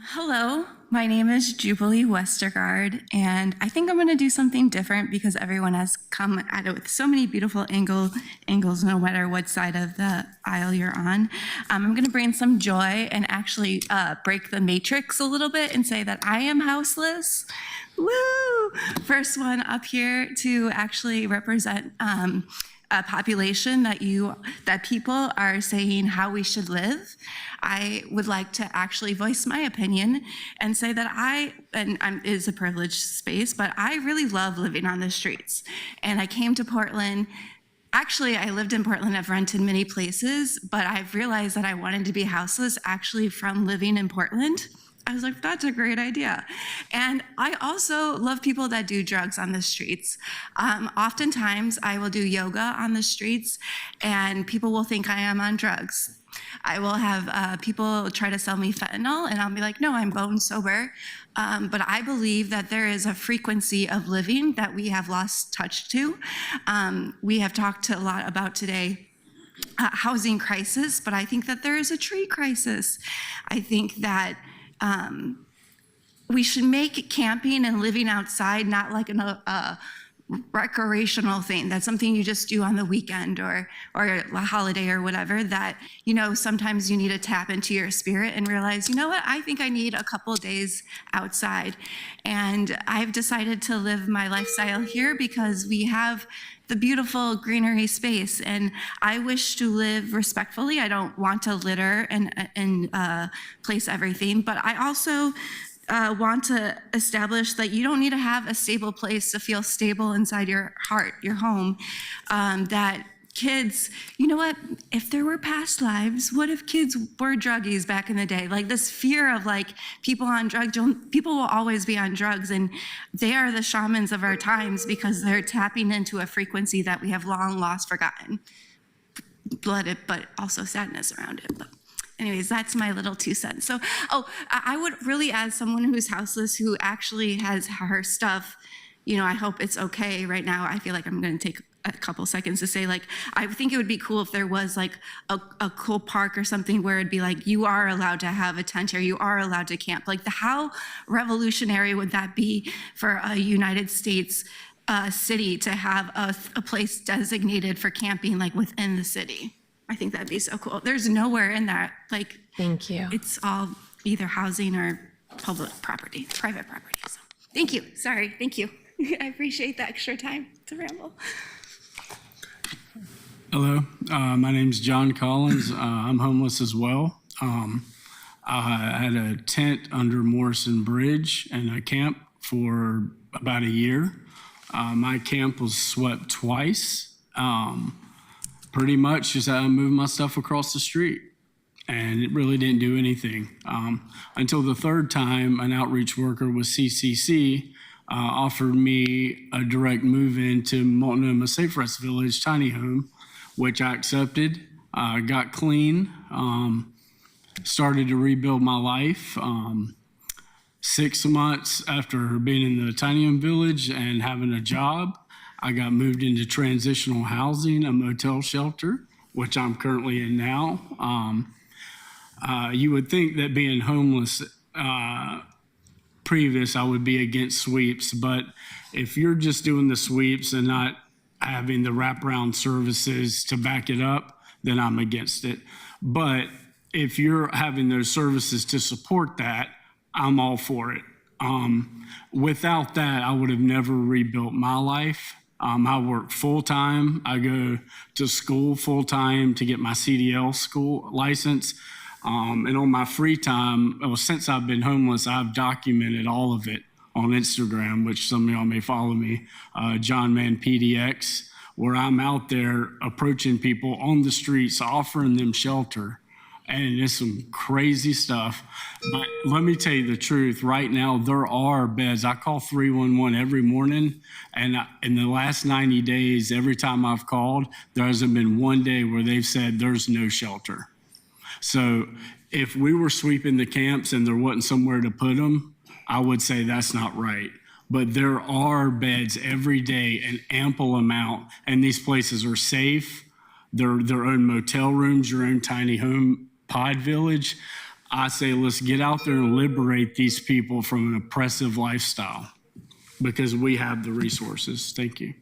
Hello, my name is Jubilee Westergaard, and I think I'm going to do something different because everyone has come at it with so many beautiful angles, no matter what side of the aisle you're on. I'm going to bring some joy and actually break the matrix a little bit and say that I am houseless. Woo! First one up here to actually represent a population that people are saying how we should live. I would like to actually voice my opinion and say that it is a privileged space, but I really love living on the streets. And I came to Portland. Actually, I lived in Portland. I've rented many places, but I've realized that I wanted to be houseless actually from living in Portland. I was like, that's a great idea. And I also love people that do drugs on the streets. Oftentimes, I will do yoga on the streets, and people will think I am on drugs. I will have people try to sell me fentanyl, and I'll be like, no, I'm bone sober. But I believe that there is a frequency of living that we have lost touch to. We have talked a lot about today housing crisis, but I think that there is a tree crisis. I think that we should make camping and living outside not like a recreational thing. That's something you just do on the weekend or a holiday or whatever, that, sometimes you need to tap into your spirit and realize, you know what, I think I need a couple days outside. And I've decided to live my lifestyle here because we have the beautiful greenery space, and I wish to live respectfully. I don't want to litter and place everything, but I also want to establish that you don't need to have a stable place to feel stable inside your heart, your home. That kids, you know what, if there were past lives, what if kids were druggies back in the day? Like this fear of people on drugs, people will always be on drugs, and they are the shamans of our times because they're tapping into a frequency that we have long lost, forgotten. Blooded, but also sadness around it. But anyways, that's my little 2 cents. So, I would really, as someone who's houseless, who actually has her stuff, I hope it's okay right now. I feel like I'm going to take a couple seconds to say, I think it would be cool if there was a cool park or something where it'd be you are allowed to have a tent here, you are allowed to camp. How revolutionary would that be for a United States city to have a place designated for camping within the city? I think that'd be so cool. There's nowhere in that, Thank you. It's all either housing or public property, private property. So, thank you. Sorry, thank you. I appreciate the extra time to ramble. Hello, my name's John Collins. I'm homeless as well. I had a tent under Morrison Bridge and a camp for about a year. My camp was swept twice. Pretty much just I moved my stuff across the street, and it really didn't do anything until the third time an outreach worker with CCC offered me a direct move into Multnomah Safe Rest Village tiny home, which I accepted, got clean, started to rebuild my life. 6 months after being in the tiny home village and having a job, I got moved into transitional housing, a motel shelter, which I'm currently in now. You would think that being homeless previous, I would be against sweeps, but if you're just doing the sweeps and not having the wraparound services to back it up, then I'm against it. But if you're having those services to support that, I'm all for it. Without that, I would have never rebuilt my life. I work full-time. I go to school full-time to get my CDL school license. And on my free time, since I've been homeless, I've documented all of it on Instagram, which some of y'all may follow me, John Man PDX, where I'm out there approaching people on the streets, offering them shelter. And it's some crazy stuff. But let me tell you the truth. Right now, there are beds. I call 311 every morning. And in the last 90 days, every time I've called, there hasn't been one day where they've said there's no shelter. So if we were sweeping the camps and there wasn't somewhere to put them, I would say that's not right. But there are beds every day, an ample amount. And these places are safe. They're their own motel rooms, your own tiny home pod village. I say let's get out there and liberate these people from an oppressive lifestyle because we have the resources. Thank you.